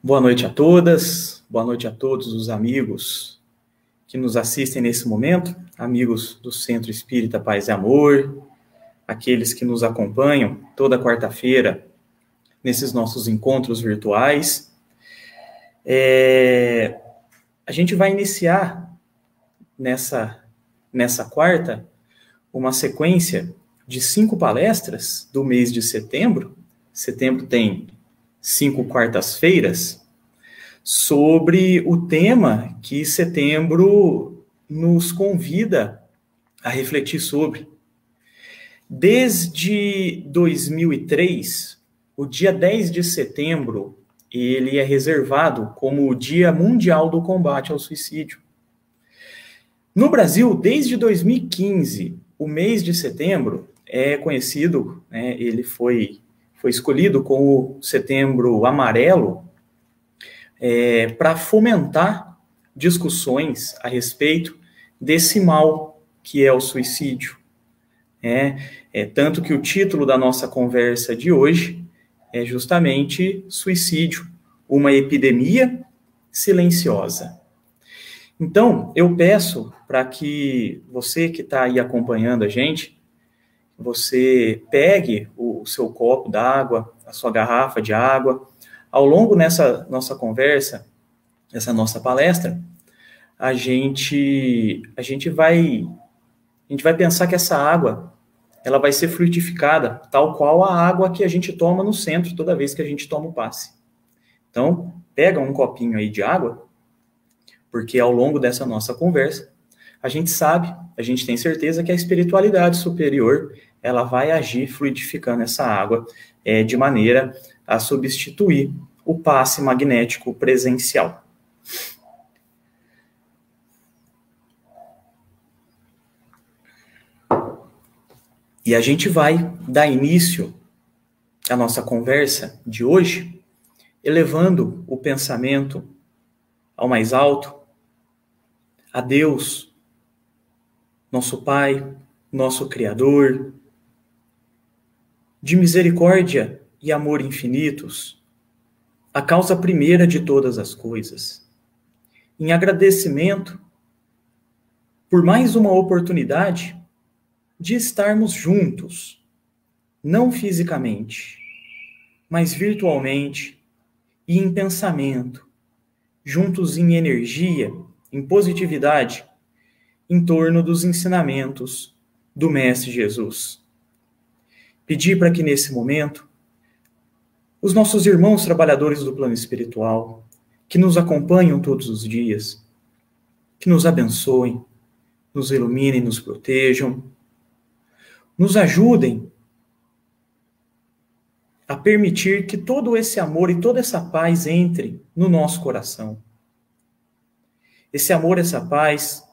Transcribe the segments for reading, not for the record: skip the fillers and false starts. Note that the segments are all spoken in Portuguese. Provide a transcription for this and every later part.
Boa noite a todas, boa noite a todos os amigos que nos assistem nesse momento, amigos do Centro Espírita Paz e Amor, aqueles que nos acompanham toda quarta-feira nesses nossos encontros virtuais. A gente vai iniciar nessa quarta uma sequência de 5 palestras do mês de setembro. Setembro tem 5 quartas-feiras, sobre o tema que setembro nos convida a refletir sobre. Desde 2003, o dia 10 de setembro, ele é reservado como o Dia Mundial do Combate ao Suicídio. No Brasil, desde 2015, o mês de setembro é conhecido, ele foi escolhido como Setembro Amarelo, para fomentar discussões a respeito desse mal que é o suicídio. Tanto que o título da nossa conversa de hoje é justamente Suicídio, uma epidemia silenciosa. Então, eu peço para que você que está aí acompanhando a gente, você pegue o seu copo d'água, a sua garrafa de água. Ao longo dessa nossa conversa, essa nossa palestra, a gente vai pensar que essa água, ela vai ser frutificada, tal qual a água que a gente toma no centro toda vez que a gente toma o passe. Então, pega um copinho aí de água, porque ao longo dessa nossa conversa, a gente tem certeza que a espiritualidade superior, ela vai agir fluidificando essa água de maneira a substituir o passe magnético presencial. E a gente vai dar início à nossa conversa de hoje, elevando o pensamento ao mais alto, a Deus, nosso Pai, nosso Criador, de misericórdia e amor infinitos, a causa primeira de todas as coisas, em agradecimento por mais uma oportunidade de estarmos juntos, não fisicamente, mas virtualmente e em pensamento, juntos em energia, em positividade, em torno dos ensinamentos do Mestre Jesus. Pedir para que nesse momento, os nossos irmãos trabalhadores do plano espiritual, que nos acompanham todos os dias, que nos abençoem, nos iluminem, nos protejam, nos ajudem a permitir que todo esse amor e toda essa paz entre no nosso coração. Esse amor, essa paz,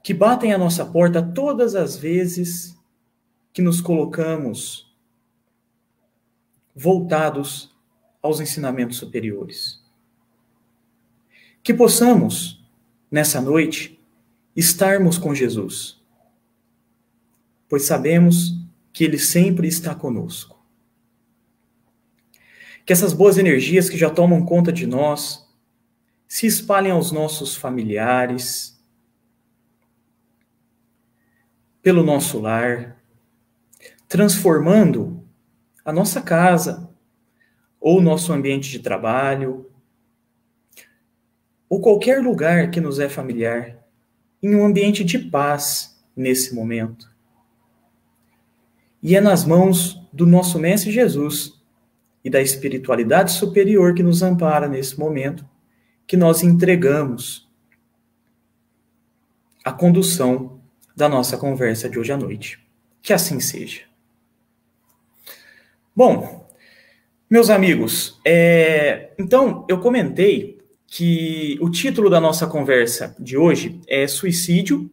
que batem à nossa porta todas as vezes que nos colocamos voltados aos ensinamentos superiores. Que possamos, nessa noite, estarmos com Jesus, pois sabemos que Ele sempre está conosco. Que essas boas energias que já tomam conta de nós se espalhem aos nossos familiares, pelo nosso lar, transformando a nossa casa, ou nosso ambiente de trabalho, ou qualquer lugar que nos é familiar, em um ambiente de paz nesse momento. E é nas mãos do nosso Mestre Jesus e da espiritualidade superior que nos ampara nesse momento, que nós entregamos a condução da nossa conversa de hoje à noite. Que assim seja. Bom, meus amigos, então eu comentei que o título da nossa conversa de hoje é Suicídio,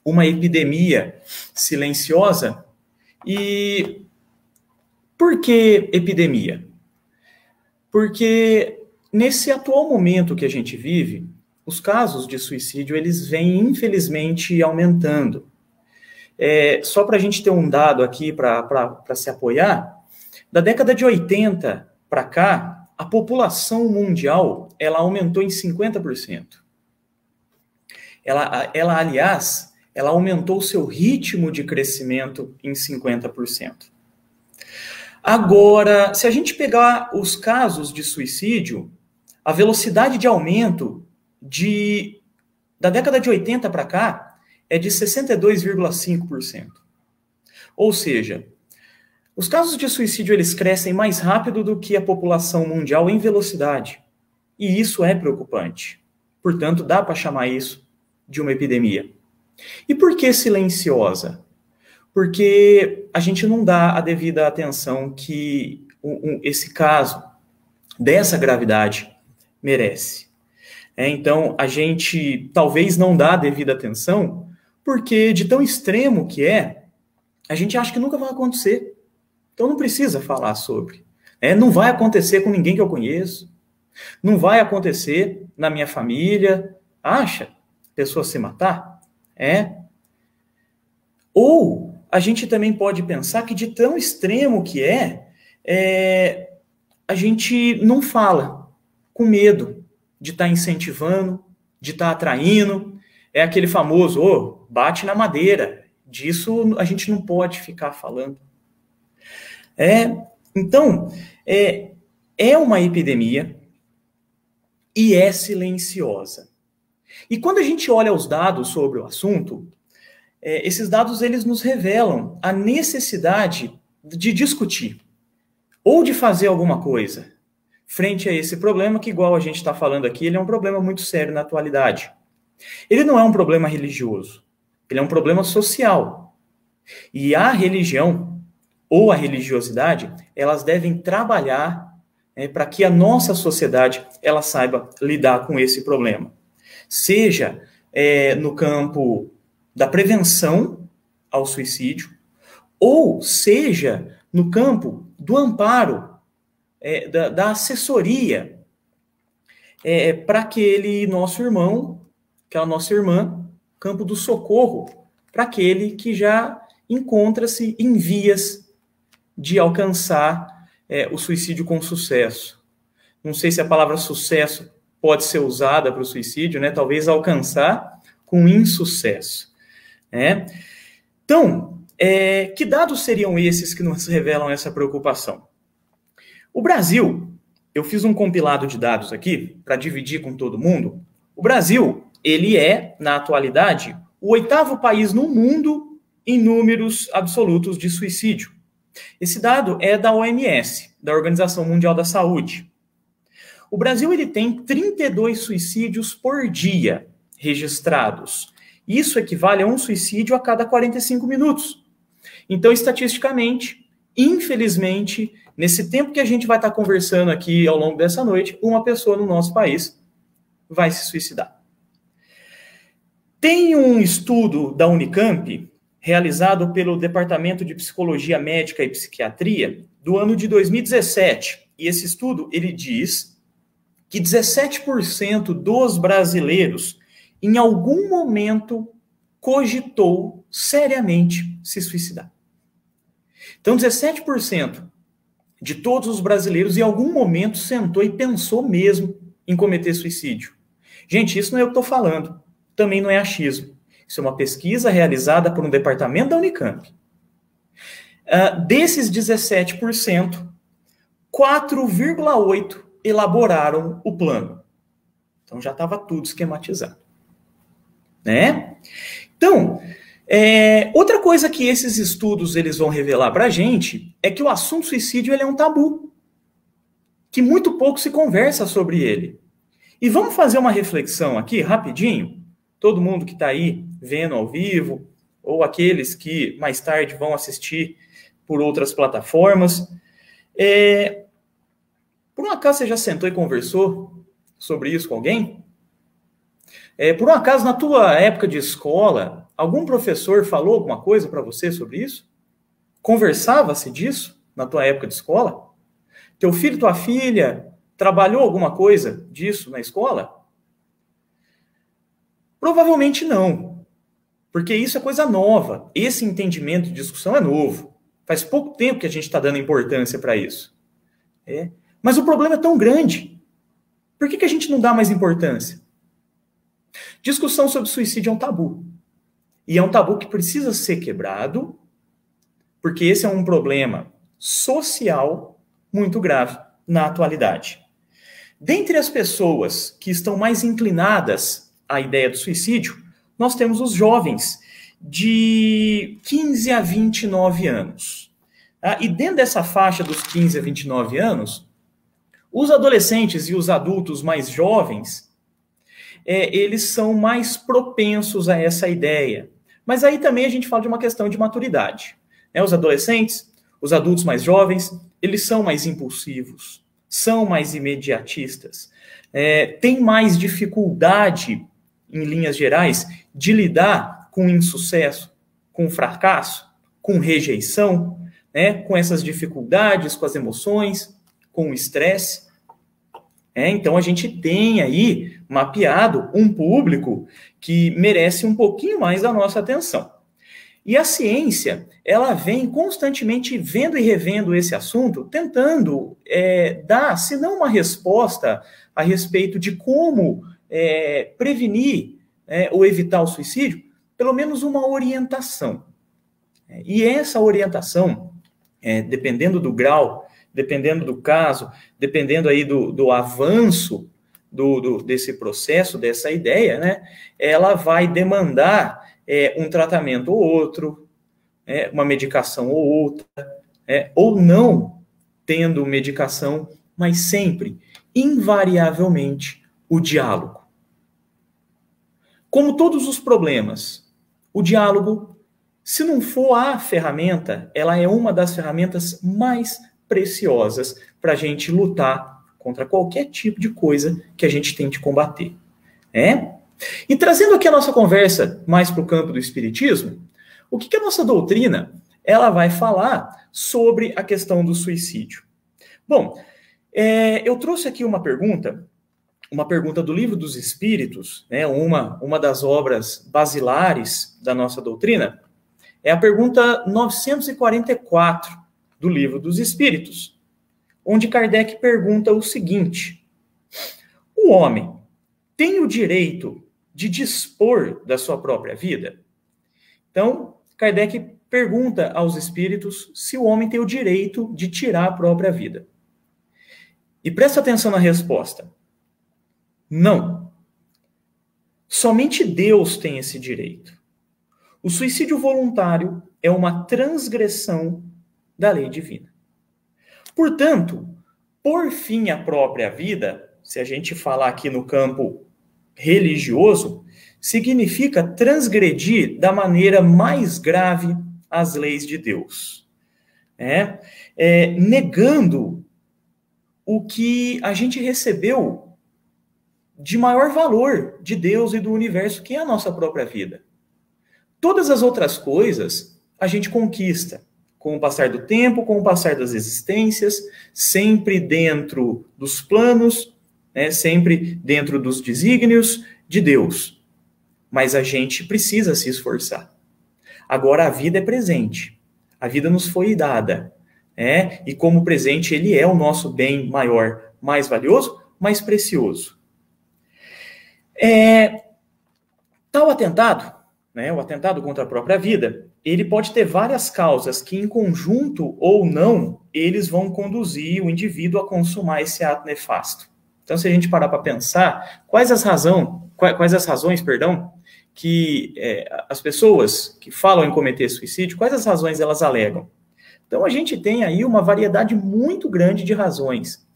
uma epidemia silenciosa. E por que epidemia? Porque nesse atual momento que a gente vive, os casos de suicídio, eles vêm infelizmente aumentando. Só para a gente ter um dado aqui para se apoiar, Da década de 80 para cá, a população mundial ela aumentou em 50%. Aliás, ela aumentou o seu ritmo de crescimento em 50%. Agora, se a gente pegar os casos de suicídio, a velocidade de aumento da década de 80 para cá é de 62,5%. Ou seja, os casos de suicídio eles crescem mais rápido do que a população mundial em velocidade. E isso é preocupante. Portanto, dá para chamar isso de uma epidemia. E por que silenciosa? Porque a gente não dá a devida atenção que esse caso dessa gravidade merece. Então, a gente talvez não dá a devida atenção porque, de tão extremo que é, a gente acha que nunca vai acontecer. Então, não precisa falar sobre. Não vai acontecer com ninguém que eu conheço. Não vai acontecer na minha família. Acha? Pessoa se matar? Ou a gente também pode pensar que de tão extremo que a gente não fala, com medo de estar incentivando, de estar atraindo. É aquele famoso, bate na madeira. Disso a gente não pode ficar falando. Então, é uma epidemia e é silenciosa. E quando a gente olha os dados sobre o assunto, esses dados eles nos revelam a necessidade de discutir ou de fazer alguma coisa frente a esse problema que, igual a gente está falando aqui, ele é um problema muito sério na atualidade. Ele não é um problema religioso, ele é um problema social. E a religião ou a religiosidade, elas devem trabalhar para que a nossa sociedade ela saiba lidar com esse problema. Seja no campo da prevenção ao suicídio, ou seja no campo do amparo, da assessoria para aquele nosso irmão, aquela nossa irmã, campo do socorro, para aquele que já encontra-se em vias de alcançar o suicídio com sucesso. Não sei se a palavra sucesso pode ser usada para o suicídio, talvez alcançar com insucesso. Então, que dados seriam esses que nos revelam essa preocupação? O Brasil, eu fiz um compilado de dados aqui para dividir com todo mundo. O Brasil, ele é, na atualidade, o 8º país no mundo em números absolutos de suicídio. Esse dado é da OMS, da Organização Mundial da Saúde. O Brasil ele tem 32 suicídios por dia registrados. Isso equivale a um suicídio a cada 45 minutos. Então, estatisticamente, infelizmente, nesse tempo que a gente vai estar conversando aqui ao longo dessa noite, uma pessoa no nosso país vai se suicidar. Tem um estudo da Unicamp, realizado pelo Departamento de Psicologia Médica e Psiquiatria, do ano de 2017. E esse estudo, ele diz que 17% dos brasileiros, em algum momento, cogitou seriamente se suicidar. Então, 17% de todos os brasileiros, em algum momento, sentou e pensou mesmo em cometer suicídio. Gente, isso não é eu que estou falando. Também não é achismo. Isso é uma pesquisa realizada por um departamento da Unicamp. Desses 17%, 4,8% elaboraram o plano. Então, já estava tudo esquematizado. Então, outra coisa que esses estudos eles vão revelar para a gente é que o assunto suicídio ele é um tabu, que muito pouco se conversa sobre ele. E vamos fazer uma reflexão aqui, rapidinho, todo mundo que está aí vendo ao vivo, ou aqueles que mais tarde vão assistir por outras plataformas. Por um acaso você já sentou e conversou sobre isso com alguém? Por um acaso, na tua época de escola, algum professor falou alguma coisa para você sobre isso? Conversava-se disso na tua época de escola? Teu filho, tua filha, trabalhou alguma coisa disso na escola? Provavelmente não, porque isso é coisa nova. Esse entendimento de discussão é novo. Faz pouco tempo que a gente está dando importância para isso. Mas o problema é tão grande. Por que a gente não dá mais importância? Discussão sobre suicídio é um tabu. E é um tabu que precisa ser quebrado, porque esse é um problema social muito grave na atualidade. Dentre as pessoas que estão mais inclinadas à ideia do suicídio, nós temos os jovens de 15 a 29 anos. E dentro dessa faixa dos 15 a 29 anos, os adolescentes e os adultos mais jovens, eles são mais propensos a essa ideia. Mas aí também a gente fala de uma questão de maturidade. Os adolescentes, os adultos mais jovens, eles são mais impulsivos, são mais imediatistas, têm mais dificuldade, em linhas gerais, de lidar com insucesso, com fracasso, com rejeição, com essas dificuldades, com as emoções, com o estresse. Então, a gente tem aí mapeado um público que merece um pouquinho mais da nossa atenção. E a ciência, ela vem constantemente vendo e revendo esse assunto, tentando dar, se não uma resposta a respeito de como prevenir ou evitar o suicídio, pelo menos uma orientação. E essa orientação, dependendo do grau, dependendo do caso, dependendo aí do avanço desse processo, dessa ideia, ela vai demandar um tratamento ou outro, uma medicação ou outra, ou não tendo medicação, mas sempre, invariavelmente, o diálogo. Como todos os problemas, o diálogo, se não for a ferramenta, ela é uma das ferramentas mais preciosas para a gente lutar contra qualquer tipo de coisa que a gente tente combater. E trazendo aqui a nossa conversa mais para o campo do espiritismo, o que a nossa doutrina ela vai falar sobre a questão do suicídio? Bom, eu trouxe aqui uma pergunta do Livro dos Espíritos, uma das obras basilares da nossa doutrina, é a pergunta 944 do Livro dos Espíritos, onde Kardec pergunta o seguinte: o homem tem o direito de dispor da sua própria vida? Então, Kardec pergunta aos espíritos se o homem tem o direito de tirar a própria vida. E presta atenção na resposta. Não. Somente Deus tem esse direito. O suicídio voluntário é uma transgressão da lei divina. Portanto, por fim à própria vida, se a gente falar aqui no campo religioso, significa transgredir da maneira mais grave as leis de Deus. Negando o que a gente recebeu de maior valor de Deus e do universo, que é a nossa própria vida. Todas as outras coisas a gente conquista com o passar do tempo, com o passar das existências, sempre dentro dos planos, sempre dentro dos desígnios de Deus. Mas a gente precisa se esforçar. Agora a vida é presente. A vida nos foi dada. E como presente, ele é o nosso bem maior, mais valioso, mais precioso. Tal atentado, o atentado contra a própria vida, ele pode ter várias causas que, em conjunto ou não, eles vão conduzir o indivíduo a consumar esse ato nefasto. Então, se a gente parar para pensar, quais as razões, que as pessoas que falam em cometer suicídio, quais as razões elas alegam? Então, a gente tem aí uma variedade muito grande de razões.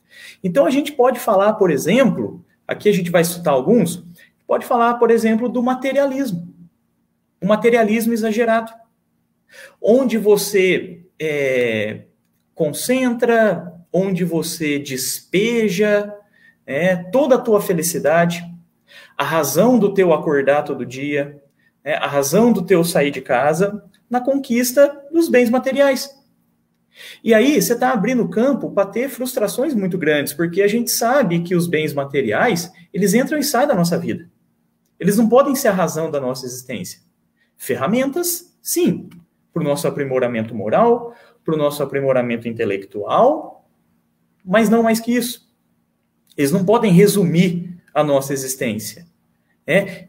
Então, a gente pode falar, por exemplo, aqui a gente vai citar alguns, pode falar, por exemplo, do materialismo. O materialismo exagerado, onde você concentra, onde você despeja toda a tua felicidade, a razão do teu acordar todo dia, a razão do teu sair de casa, na conquista dos bens materiais. E aí você está abrindo campo para ter frustrações muito grandes, porque a gente sabe que os bens materiais, eles entram e saem da nossa vida. Eles não podem ser a razão da nossa existência. Ferramentas, sim. para o nosso aprimoramento moral, para o nosso aprimoramento intelectual, mas não mais que isso. Eles não podem resumir a nossa existência.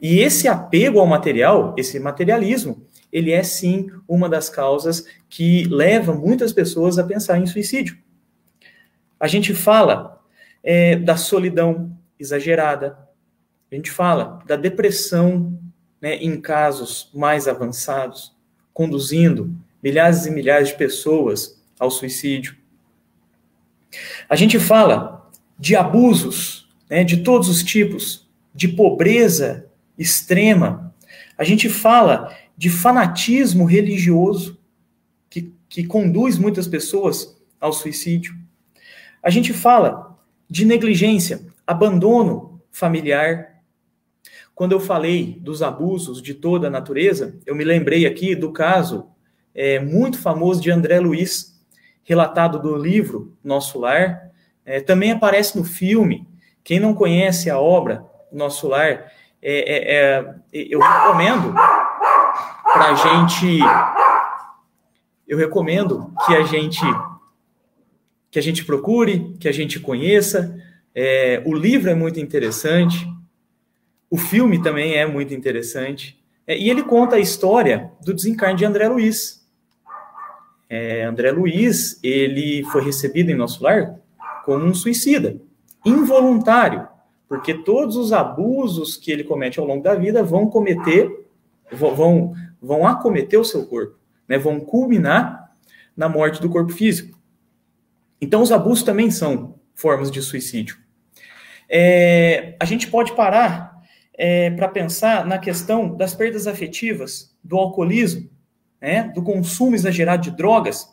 E esse apego ao material, esse materialismo, ele é sim uma das causas que leva muitas pessoas a pensar em suicídio. A gente fala da solidão exagerada, a gente fala da depressão, né, em casos mais avançados, conduzindo milhares e milhares de pessoas ao suicídio. A gente fala de abusos, né, de todos os tipos, de pobreza extrema. A gente fala de fanatismo religioso que conduz muitas pessoas ao suicídio. A gente fala de negligência, abandono familiar. Quando eu falei dos abusos de toda a natureza, eu me lembrei aqui do caso muito famoso de André Luiz, relatado no livro Nosso Lar. Também aparece no filme. Quem não conhece a obra Nosso Lar, eu recomendo para a gente. Eu recomendo que a gente procure, que a gente conheça. O livro é muito interessante. O filme também é muito interessante. E ele conta a história do desencarne de André Luiz. André Luiz, ele foi recebido em Nosso Lar como um suicida, involuntário, porque todos os abusos que ele comete ao longo da vida vão acometer o seu corpo, né? Vão culminar na morte do corpo físico. Então, os abusos também são formas de suicídio. A gente pode parar para pensar na questão das perdas afetivas, do alcoolismo, né? Do consumo exagerado de drogas,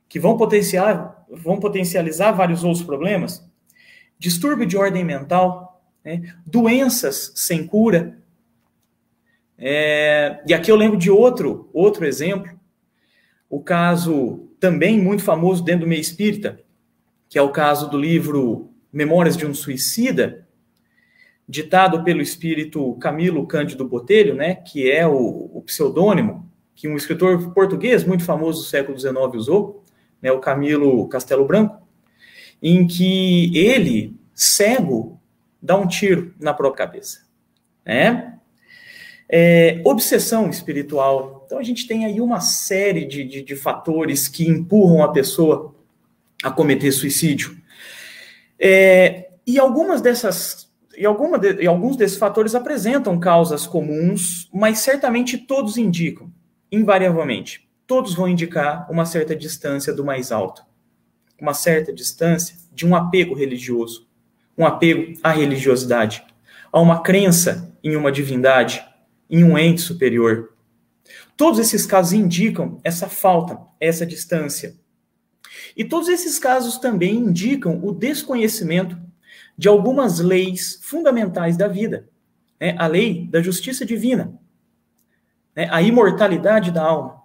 que vão potencializar vários outros problemas, distúrbio de ordem mental, né? Doenças sem cura. E aqui eu lembro de outro exemplo, o caso também muito famoso dentro do meio espírita, que é o caso do livro Memórias de um Suicida, ditado pelo espírito Camilo Cândido Botelho, né, que é o pseudônimo que um escritor português muito famoso do século XIX usou, né, o Camilo Castelo Branco, em que ele, cego, dá um tiro na própria cabeça. Né? Obsessão espiritual. Então, a gente tem aí uma série de fatores que empurram a pessoa a cometer suicídio. E alguns desses fatores apresentam causas comuns, mas certamente todos indicam, invariavelmente, todos vão indicar uma certa distância do mais alto, uma certa distância de um apego religioso, um apego à religiosidade, a uma crença em uma divindade, em um ente superior. Todos esses casos indicam essa falta, essa distância. E todos esses casos também indicam o desconhecimento de algumas leis fundamentais da vida, né? A lei da justiça divina, né? A imortalidade da alma,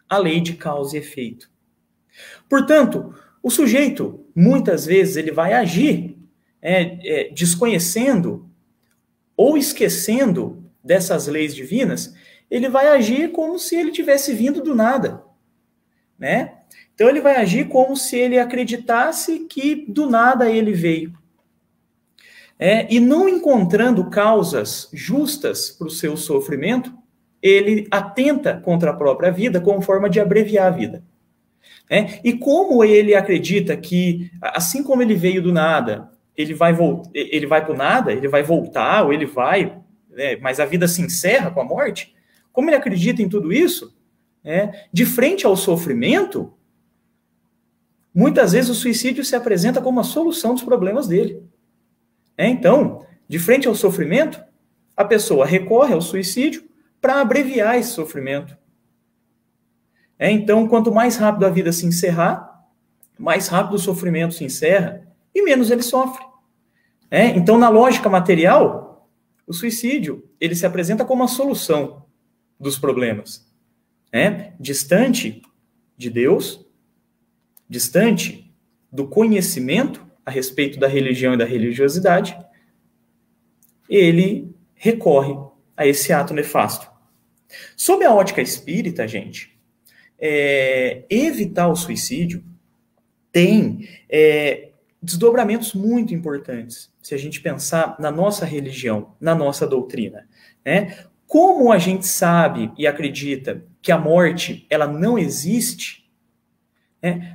a lei de causa e efeito. Portanto, o sujeito, muitas vezes, ele vai agir desconhecendo ou esquecendo dessas leis divinas, ele vai agir como se ele tivesse vindo do nada, né? Então, ele vai agir como se ele acreditasse que do nada ele veio. E não encontrando causas justas para o seu sofrimento, ele atenta contra a própria vida como forma de abreviar a vida. E como ele acredita que, assim como ele veio do nada, ele vai para o nada, ele vai voltar, ou ele vai, mas a vida se encerra com a morte, como ele acredita em tudo isso, de frente ao sofrimento, muitas vezes o suicídio se apresenta como a solução dos problemas dele. Então, de frente ao sofrimento, a pessoa recorre ao suicídio para abreviar esse sofrimento. Então, quanto mais rápido a vida se encerrar, mais rápido o sofrimento se encerra e menos ele sofre. Então, na lógica material, o suicídio ele se apresenta como a solução dos problemas. Distante de Deus, distante do conhecimento a respeito da religião e da religiosidade, ele recorre a esse ato nefasto. Sob a ótica espírita, gente, evitar o suicídio tem desdobramentos muito importantes, se a gente pensar na nossa religião, na nossa doutrina, né? Como a gente sabe e acredita que a morte ela não existe,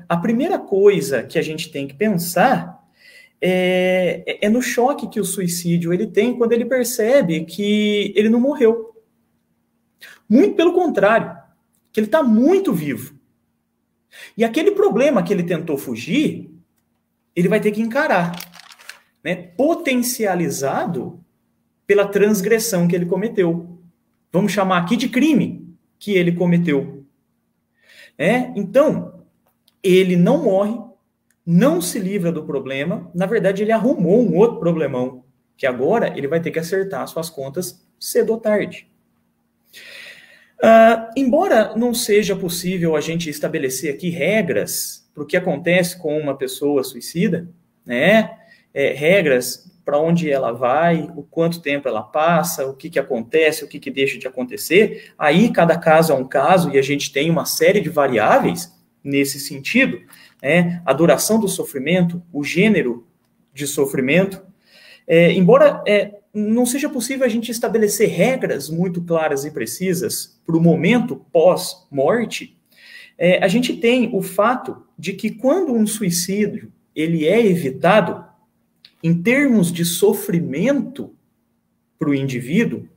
a primeira coisa que a gente tem que pensar é no choque que o suicídio ele tem quando ele percebe que ele não morreu. Muito pelo contrário, que ele está muito vivo. E aquele problema que ele tentou fugir, ele vai ter que encarar, né? Potencializado pela transgressão que ele cometeu. Vamos chamar aqui de crime que ele cometeu. Então, ele não morre, não se livra do problema, na verdade ele arrumou um outro problemão, que agora ele vai ter que acertar suas contas cedo ou tarde. Embora não seja possível a gente estabelecer aqui regras para o que acontece com uma pessoa suicida, né? Regras para onde ela vai, o quanto tempo ela passa, o que acontece, o que deixa de acontecer, aí cada caso é um caso e a gente tem uma série de variáveis nesse sentido, a duração do sofrimento, o gênero de sofrimento, embora não seja possível a gente estabelecer regras muito claras e precisas para o momento pós-morte, a gente tem o fato de que quando um suicídio ele é evitado, em termos de sofrimento para o indivíduo,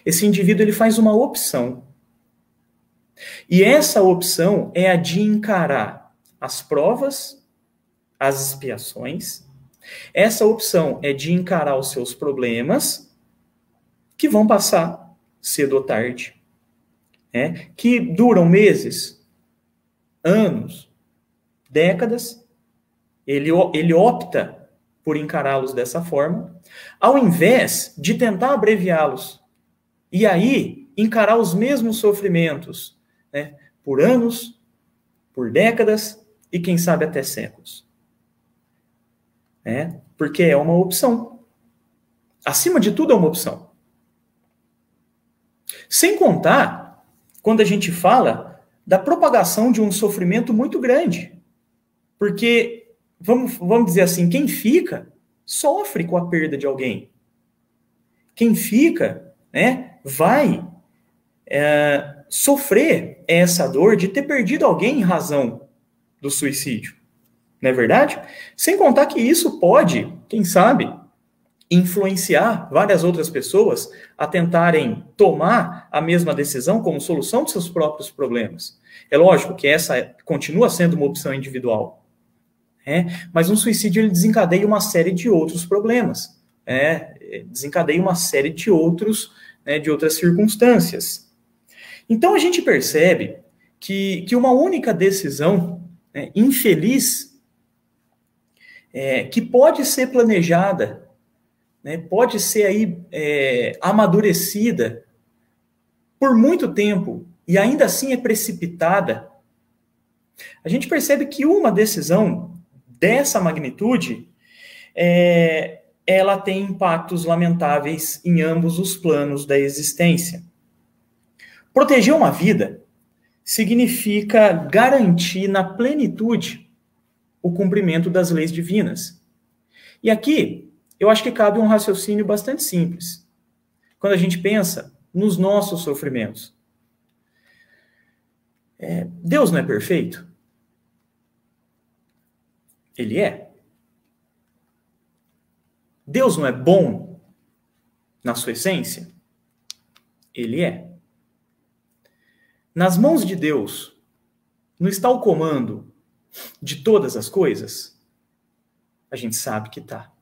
esse indivíduo ele faz uma opção. E essa opção é a de encarar as provas, as expiações. Essa opção é de encarar os seus problemas, que vão passar cedo ou tarde, que duram meses, anos, décadas. Ele opta por encará-los dessa forma, ao invés de tentar abreviá-los. E aí, encarar os mesmos sofrimentos, por anos, por décadas e, quem sabe, até séculos. Porque é uma opção. Acima de tudo, é uma opção. Sem contar, quando a gente fala da propagação de um sofrimento muito grande. Porque vamos dizer assim, quem fica sofre com a perda de alguém. Quem fica, vai sofrer essa dor de ter perdido alguém em razão do suicídio. Não é verdade? Sem contar que isso pode, quem sabe, influenciar várias outras pessoas a tentarem tomar a mesma decisão como solução de seus próprios problemas. É lógico que essa continua sendo uma opção individual. Mas um suicídio ele desencadeia uma série de outros problemas, desencadeia uma série de outras circunstâncias. Então a gente percebe que uma única decisão infeliz, que pode ser planejada, pode ser aí amadurecida por muito tempo e ainda assim é precipitada, a gente percebe que uma decisão dessa magnitude, ela tem impactos lamentáveis em ambos os planos da existência. Proteger uma vida significa garantir na plenitude o cumprimento das leis divinas. E aqui, eu acho que cabe um raciocínio bastante simples. Quando a gente pensa nos nossos sofrimentos. Deus não é perfeito? Ele é. Deus não é bom na sua essência? Ele é. Nas mãos de Deus, não está o comando de todas as coisas? A gente sabe que está.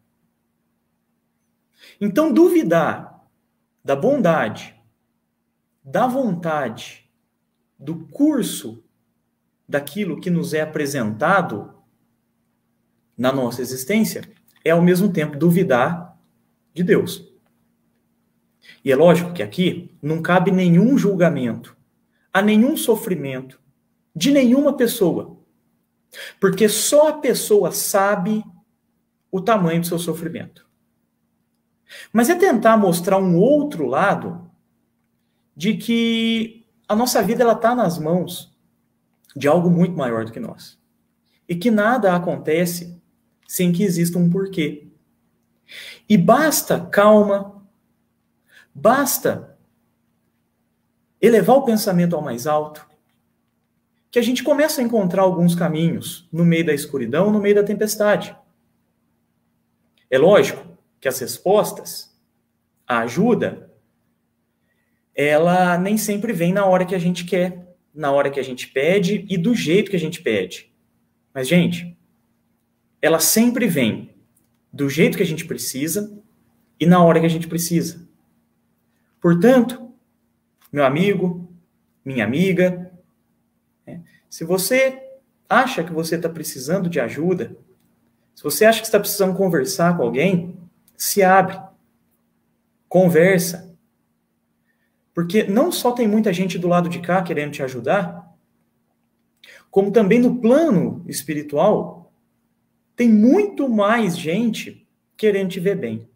Então, duvidar da bondade, da vontade, do curso daquilo que nos é apresentado na nossa existência, é ao mesmo tempo duvidar de Deus. E é lógico que aqui não cabe nenhum julgamento, a nenhum sofrimento de nenhuma pessoa, porque só a pessoa sabe o tamanho do seu sofrimento. Mas é tentar mostrar um outro lado de que a nossa vida ela está nas mãos de algo muito maior do que nós. E que nada acontece sem que exista um porquê. E basta calma, basta elevar o pensamento ao mais alto, que a gente começa a encontrar alguns caminhos no meio da escuridão, no meio da tempestade. É lógico que as respostas, a ajuda, ela nem sempre vem na hora que a gente quer, na hora que a gente pede e do jeito que a gente pede. Mas, gente, ela sempre vem do jeito que a gente precisa e na hora que a gente precisa. Portanto, meu amigo, minha amiga, se você acha que você está precisando de ajuda, se você acha que está precisando conversar com alguém, se abre, conversa. Porque não só tem muita gente do lado de cá querendo te ajudar, como também no plano espiritual, tem muito mais gente querendo te ver bem.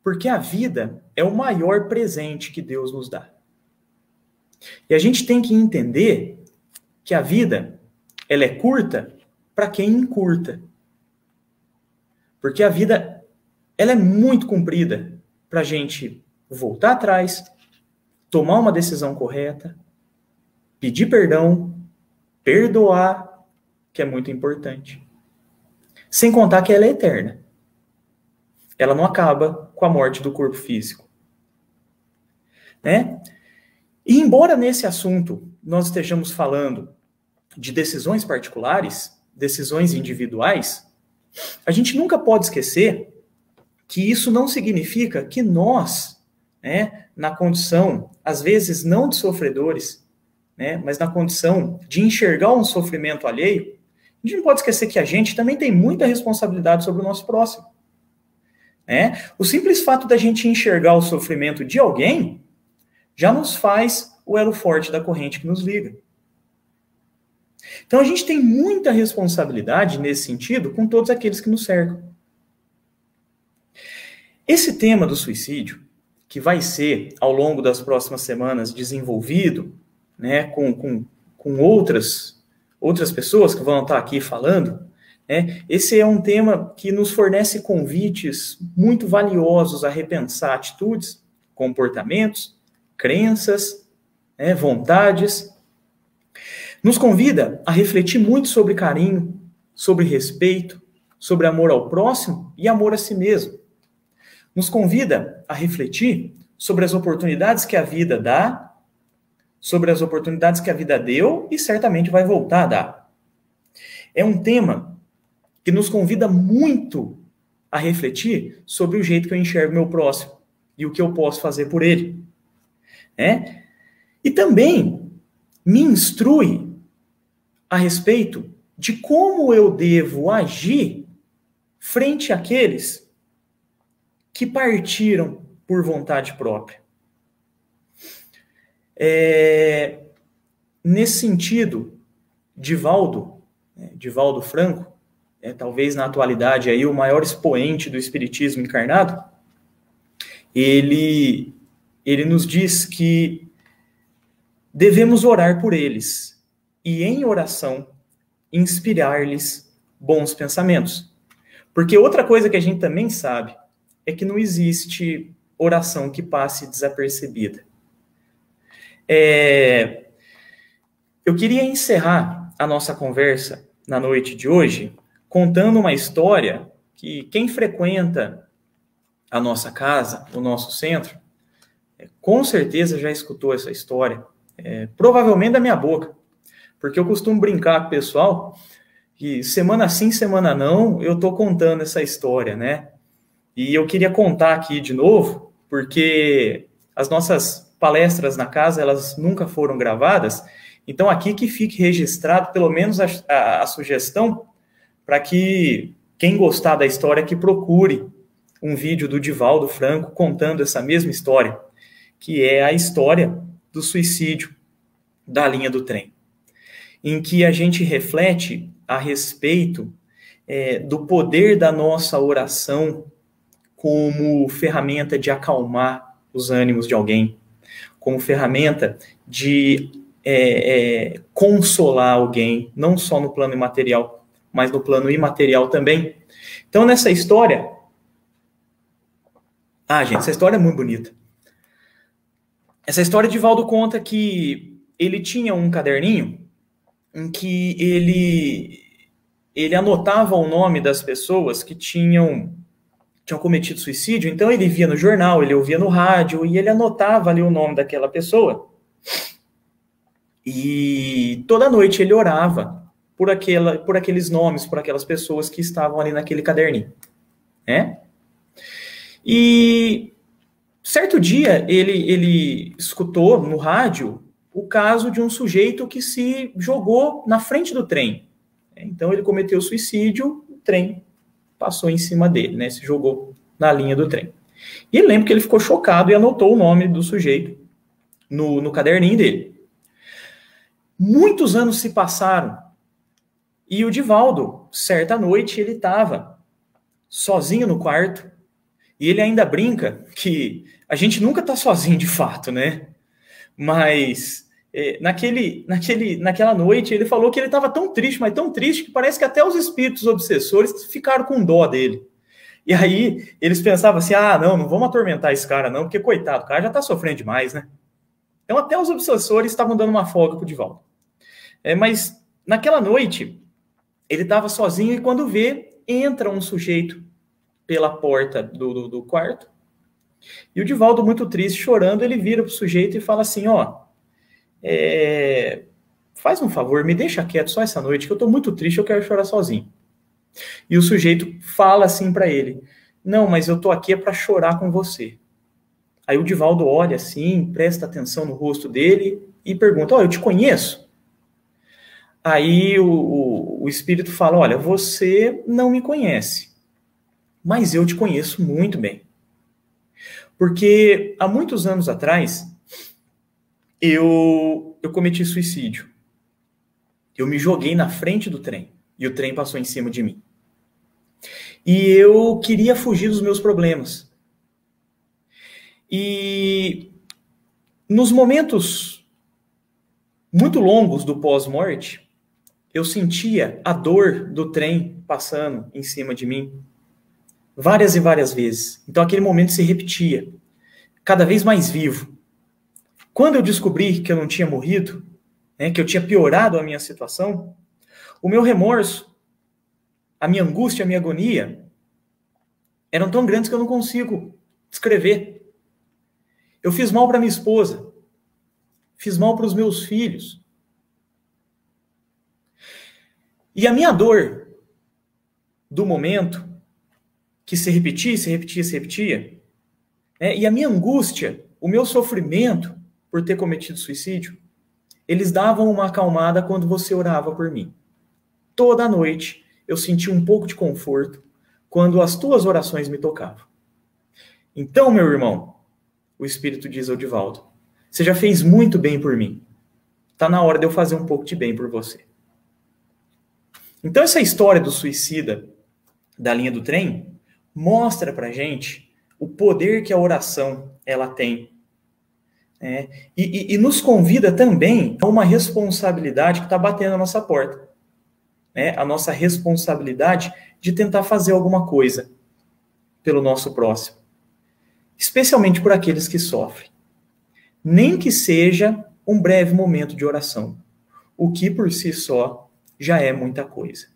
Porque a vida é o maior presente que Deus nos dá. E a gente tem que entender que a vida, ela é curta para quem encurta. Porque a vida, ela é muito comprida para a gente voltar atrás, tomar uma decisão correta, pedir perdão, perdoar, que é muito importante. Sem contar que ela é eterna. Ela não acaba com a morte do corpo físico. Né? E embora nesse assunto nós estejamos falando de decisões particulares, decisões individuais, a gente nunca pode esquecer que isso não significa que nós, né, na condição, às vezes não de sofredores, né, mas na condição de enxergar um sofrimento alheio, a gente não pode esquecer que a gente também tem muita responsabilidade sobre o nosso próximo. Né? O simples fato da gente enxergar o sofrimento de alguém já nos faz o elo forte da corrente que nos liga. Então a gente tem muita responsabilidade nesse sentido com todos aqueles que nos cercam. Esse tema do suicídio, que vai ser, ao longo das próximas semanas, desenvolvido, né, com outras pessoas que vão estar aqui falando, né, esse é um tema que nos fornece convites muito valiosos a repensar atitudes, comportamentos, crenças, né, vontades. Nos convida a refletir muito sobre carinho, sobre respeito, sobre amor ao próximo e amor a si mesmo. Nos convida a refletir sobre as oportunidades que a vida dá, sobre as oportunidades que a vida deu e certamente vai voltar a dar. É um tema que nos convida muito a refletir sobre o jeito que eu enxergo meu próximo e o que eu posso fazer por ele. Né? E também me instrui a respeito de como eu devo agir frente àqueles que partiram por vontade própria. Nesse sentido, Divaldo Franco, talvez na atualidade aí o maior expoente do espiritismo encarnado, ele nos diz que devemos orar por eles e, em oração, inspirar-lhes bons pensamentos. Porque outra coisa que a gente também sabe é que não existe oração que passe desapercebida. Eu queria encerrar a nossa conversa na noite de hoje contando uma história que quem frequenta a nossa casa, o nosso centro, com certeza já escutou essa história, provavelmente da minha boca, porque eu costumo brincar com o pessoal que semana sim, semana não, eu estou contando essa história, né? E eu queria contar aqui de novo, porque as nossas palestras na casa, elas nunca foram gravadas, então aqui que fique registrado pelo menos a sugestão para que quem gostar da história que procure um vídeo do Divaldo Franco contando essa mesma história, que é a história do suicídio da linha do trem, em que a gente reflete a respeito do poder da nossa oração como ferramenta de acalmar os ânimos de alguém, como ferramenta de consolar alguém, não só no plano imaterial, mas no plano imaterial também. Então, nessa história... gente, essa história é muito bonita. Essa história, Divaldo conta que ele tinha um caderninho em que ele anotava o nome das pessoas que tinham cometido suicídio. Então, ele via no jornal, ele ouvia no rádio, e ele anotava ali o nome daquela pessoa. E toda noite ele orava por aqueles nomes, por aquelas pessoas que estavam ali naquele caderninho, né? E certo dia ele escutou no rádio o caso de um sujeito que se jogou na frente do trem. Então ele cometeu suicídio, o trem passou em cima dele, né? Se jogou na linha do trem. E ele lembra que ele ficou chocado e anotou o nome do sujeito no caderninho dele. Muitos anos se passaram e o Divaldo, certa noite, ele estava sozinho no quarto e ele ainda brinca que a gente nunca está sozinho de fato, né? Mas naquela noite ele falou que ele estava tão triste, mas tão triste que parece que até os espíritos obsessores ficaram com dó dele. E aí eles pensavam assim, não vamos atormentar esse cara não, porque coitado, o cara já está sofrendo demais, né? Então até os obsessores estavam dando uma folga pro Divaldo. Mas naquela noite, ele estava sozinho e quando vê, entra um sujeito pela porta do quarto. E o Divaldo, muito triste, chorando, ele vira pro sujeito e fala assim, faz um favor, me deixa quieto só essa noite, que eu estou muito triste, eu quero chorar sozinho. E o sujeito fala assim para ele, não, mas eu estou aqui para chorar com você. Aí o Divaldo olha assim, presta atenção no rosto dele e pergunta, eu te conheço? Aí o espírito fala, olha, você não me conhece, mas eu te conheço muito bem. Porque há muitos anos atrás, eu cometi suicídio. Eu me joguei na frente do trem e o trem passou em cima de mim. E eu queria fugir dos meus problemas. E nos momentos muito longos do pós-morte, eu sentia a dor do trem passando em cima de mim várias e várias vezes. Então aquele momento se repetia, cada vez mais vivo. Quando eu descobri que eu não tinha morrido, que eu tinha piorado a minha situação, o meu remorso, a minha angústia, a minha agonia, eram tão grandes que eu não consigo descrever. Eu fiz mal para minha esposa, fiz mal para os meus filhos. E a minha dor do momento, que se repetia, se repetia, se repetia, e a minha angústia, o meu sofrimento por ter cometido suicídio, eles davam uma acalmada quando você orava por mim. Toda noite eu senti um pouco de conforto quando as tuas orações me tocavam. Então, meu irmão, o Espírito diz ao Divaldo, você já fez muito bem por mim. Está na hora de eu fazer um pouco de bem por você. Então, essa história do suicida da linha do trem mostra pra gente o poder que a oração ela tem. E nos convida também a uma responsabilidade que está batendo na nossa porta. A nossa responsabilidade de tentar fazer alguma coisa pelo nosso próximo. Especialmente por aqueles que sofrem. Nem que seja um breve momento de oração. O que por si só já é muita coisa.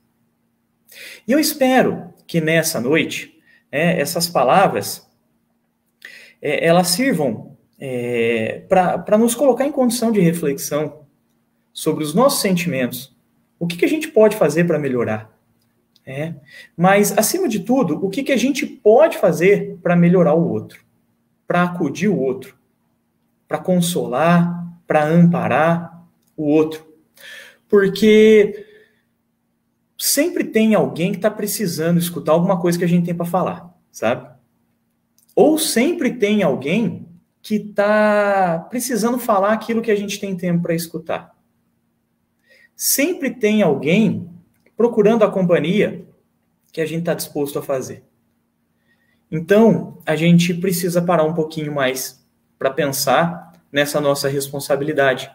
E eu espero que nessa noite, essas palavras, elas sirvam para nos colocar em condição de reflexão sobre os nossos sentimentos. O que a gente pode fazer para melhorar? Mas, acima de tudo, o que a gente pode fazer para melhorar o outro? Para acudir o outro? Para consolar? Para amparar o outro? Porque sempre tem alguém que está precisando escutar alguma coisa que a gente tem para falar, sabe? Ou sempre tem alguém que está precisando falar aquilo que a gente tem tempo para escutar. Sempre tem alguém procurando a companhia que a gente está disposto a fazer. Então, a gente precisa parar um pouquinho mais para pensar nessa nossa responsabilidade.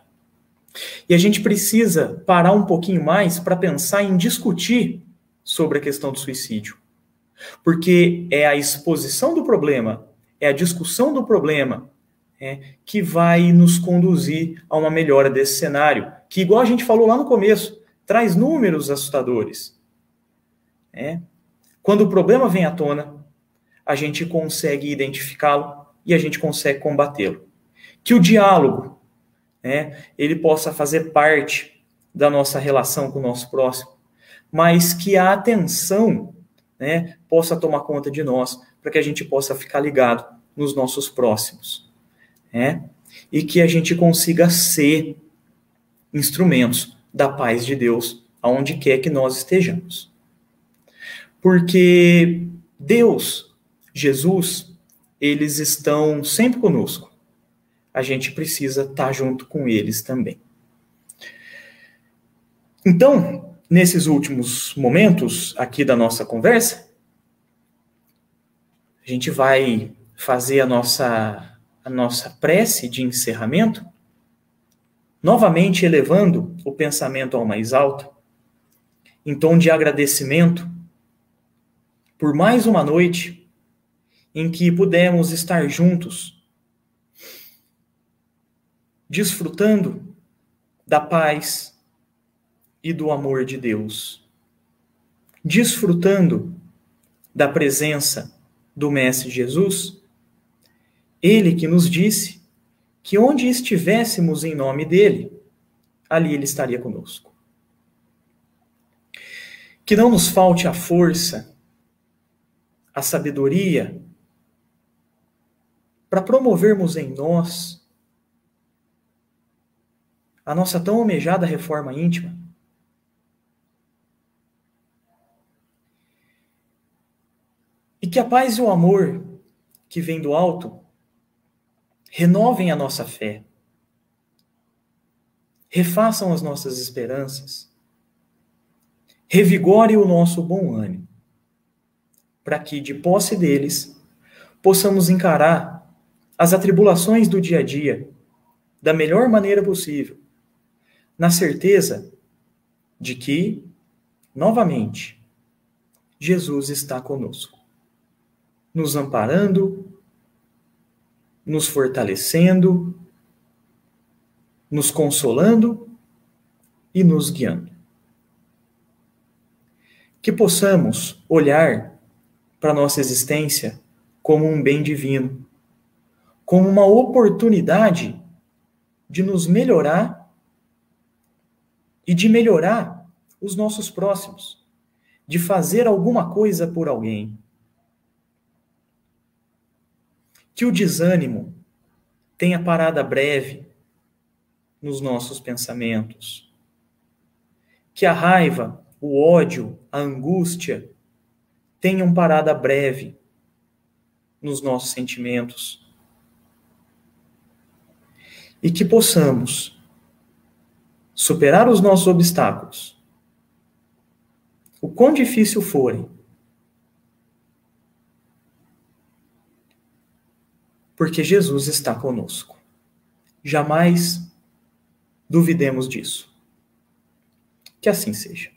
E a gente precisa parar um pouquinho mais para pensar em discutir sobre a questão do suicídio. Porque é a exposição do problema, é a discussão do problema que vai nos conduzir a uma melhora desse cenário, que, igual a gente falou lá no começo, traz números assustadores. Quando o problema vem à tona, a gente consegue identificá-lo e a gente consegue combatê-lo. Que o diálogo, ele possa fazer parte da nossa relação com o nosso próximo, mas que a atenção possa tomar conta de nós, para que a gente possa ficar ligado nos nossos próximos. E que a gente consiga ser instrumentos da paz de Deus, aonde quer que nós estejamos. Porque Deus, Jesus, eles estão sempre conosco. A gente precisa estar junto com eles também. Então, nesses últimos momentos aqui da nossa conversa, a gente vai fazer a nossa prece de encerramento, novamente elevando o pensamento ao mais alto, em tom de agradecimento por mais uma noite em que pudemos estar juntos, desfrutando da paz e do amor de Deus, desfrutando da presença do Mestre Jesus, ele que nos disse que onde estivéssemos em nome dele, ali ele estaria conosco. Que não nos falte a força, a sabedoria, para promovermos em nós a nossa tão almejada reforma íntima. E que a paz e o amor que vem do alto renovem a nossa fé, refaçam as nossas esperanças, revigore o nosso bom ânimo, para que, de posse deles, possamos encarar as atribulações do dia a dia da melhor maneira possível, na certeza de que, novamente, Jesus está conosco, nos amparando, nos fortalecendo, nos consolando e nos guiando. Que possamos olhar para a nossa existência como um bem divino, como uma oportunidade de nos melhorar e de melhorar os nossos próximos, de fazer alguma coisa por alguém. Que o desânimo tenha parada breve nos nossos pensamentos. Que a raiva, o ódio, a angústia tenham parada breve nos nossos sentimentos. E que possamos superar os nossos obstáculos, o quão difícil forem, porque Jesus está conosco. Jamais duvidemos disso. Que assim seja.